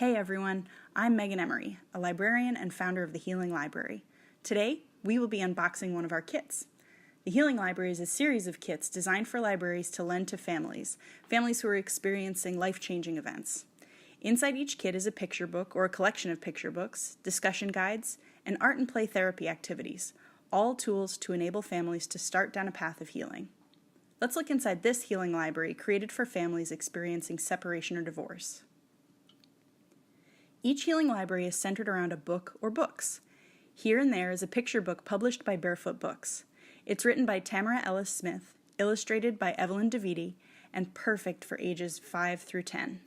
Hey everyone, I'm Megan Emery, a librarian and founder of the Healing Library. Today, we will be unboxing one of our kits. The Healing Library is a series of kits designed for libraries to lend to families who are experiencing life-changing events. Inside each kit is a picture book or a collection of picture books, discussion guides, and art and play therapy activities, all tools to enable families to start down a path of healing. Let's look inside this Healing Library created for families experiencing separation or divorce. Each Healing Library is centered around a book or books. Here and there is a picture book published by Barefoot Books. It's written by Tamara Ellis Smith, illustrated by Evelyn DeViti, and perfect for ages 5 through 10.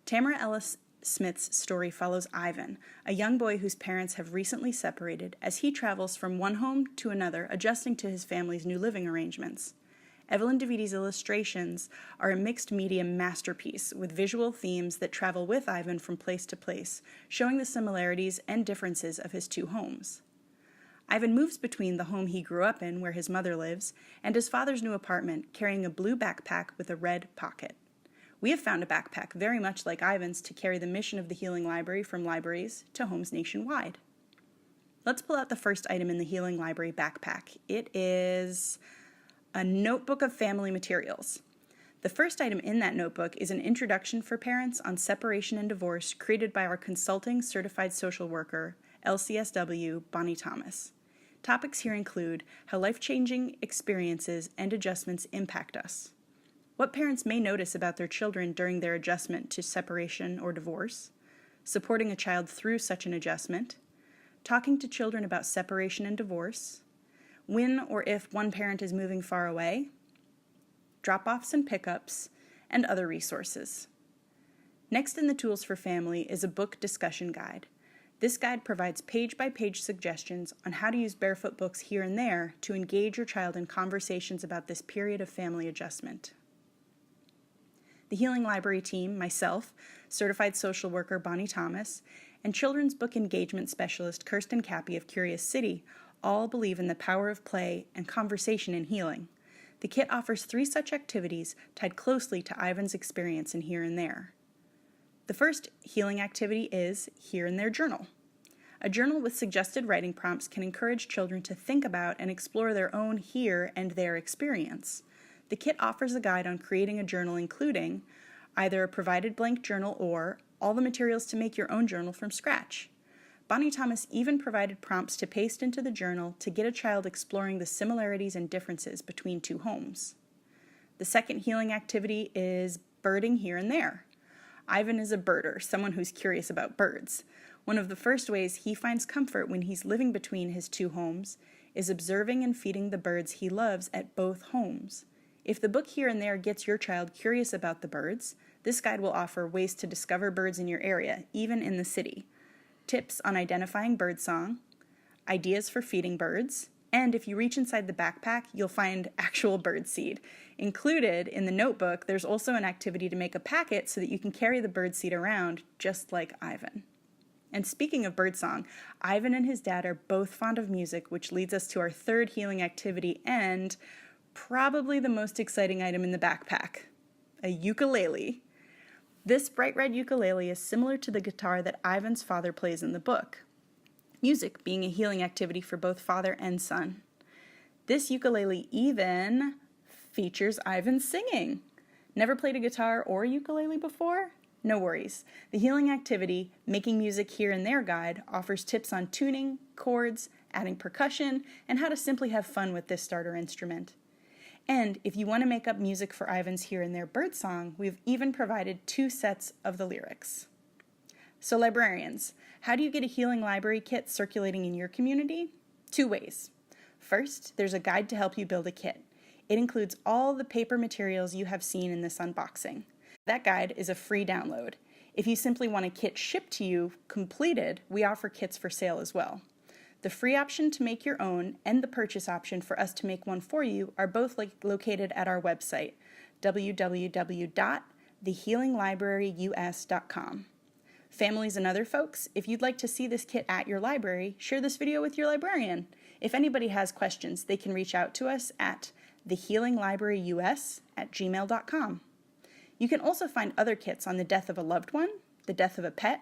Tamara Ellis Smith's story follows Ivan, a young boy whose parents have recently separated, as he travels from one home to another, adjusting to his family's new living arrangements. Evelyn DeViti's illustrations are a mixed media masterpiece with visual themes that travel with Ivan from place to place, showing the similarities and differences of his two homes. Ivan moves between the home he grew up in, where his mother lives, and his father's new apartment, carrying a blue backpack with a red pocket. We have found a backpack very much like Ivan's to carry the mission of the Healing Library from libraries to homes nationwide. Let's pull out the first item in the Healing Library backpack. It is a notebook of family materials. The first item in that notebook is an introduction for parents on separation and divorce created by our consulting certified social worker, LCSW, Bonnie Thomas. Topics here include how life-changing experiences and adjustments impact us, what parents may notice about their children during their adjustment to separation or divorce, supporting a child through such an adjustment, talking to children about separation and divorce, when or if one parent is moving far away, drop-offs and pickups, and other resources. Next in the Tools for Family is a book discussion guide. This guide provides page-by-page suggestions on how to use Barefoot Books here and there to engage your child in conversations about this period of family adjustment. The Healing Library team, myself, certified social worker Bonnie Thomas, and children's book engagement specialist Kirsten Cappy of Curious City all believe in the power of play and conversation in healing. The kit offers 3 such activities tied closely to Ivan's experience in Here and There. The first healing activity is Here and There Journal. A journal with suggested writing prompts can encourage children to think about and explore their own here and there experience. The kit offers a guide on creating a journal including either a provided blank journal or all the materials to make your own journal from scratch. Bonnie Thomas even provided prompts to paste into the journal to get a child exploring the similarities and differences between two homes. The second healing activity is birding here and there. Ivan is a birder, someone who's curious about birds. One of the first ways he finds comfort when he's living between his two homes is observing and feeding the birds he loves at both homes. If the book Here and There gets your child curious about the birds, this guide will offer ways to discover birds in your area, even in the city, tips on identifying birdsong, ideas for feeding birds, and if you reach inside the backpack, you'll find actual bird seed. Included in the notebook, there's also an activity to make a packet so that you can carry the bird seed around, just like Ivan. And speaking of birdsong, Ivan and his dad are both fond of music, which leads us to our third healing activity and probably the most exciting item in the backpack, a ukulele. This bright red ukulele is similar to the guitar that Ivan's father plays in the book, music being a healing activity for both father and son. This ukulele even features Ivan singing. Never played a guitar or a ukulele before? No worries. The healing activity, Making Music Here and There guide, offers tips on tuning, chords, adding percussion, and how to simply have fun with this starter instrument. And if you want to make up music for Ivan's Here and There birdsong, we've even provided 2 sets of the lyrics. So librarians, how do you get a Healing Library kit circulating in your community? 2 ways. First, there's a guide to help you build a kit. It includes all the paper materials you have seen in this unboxing. That guide is a free download. If you simply want a kit shipped to you completed, we offer kits for sale as well. The free option to make your own and the purchase option for us to make one for you are both located at our website, www.thehealinglibraryus.com. Families and other folks, if you'd like to see this kit at your library, share this video with your librarian. If anybody has questions, they can reach out to us at thehealinglibraryus@gmail.com. You can also find other kits on the death of a loved one, The Death of a Pet,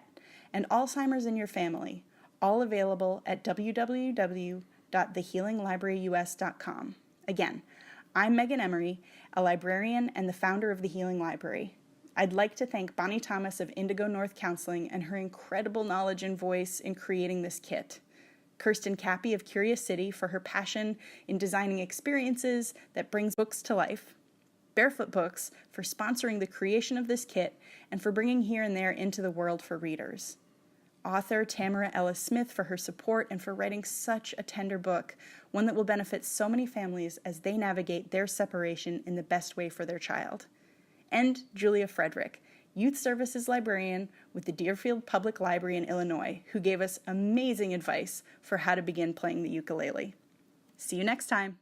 and Alzheimer's in Your Family, all available at www.thehealinglibraryus.com. Again, I'm Megan Emery, a librarian and the founder of the Healing Library. I'd like to thank Bonnie Thomas of Indigo North Counseling and her incredible knowledge and voice in creating this kit. Kirsten Cappy of Curious City for her passion in designing experiences that brings books to life. Barefoot Books for sponsoring the creation of this kit and for bringing Here and There into the world for readers. Author Tamara Ellis Smith for her support and for writing such a tender book, one that will benefit so many families as they navigate their separation in the best way for their child. And Julia Frederick, Youth Services Librarian with the Deerfield Public Library in Illinois, who gave us amazing advice for how to begin playing the ukulele. See you next time.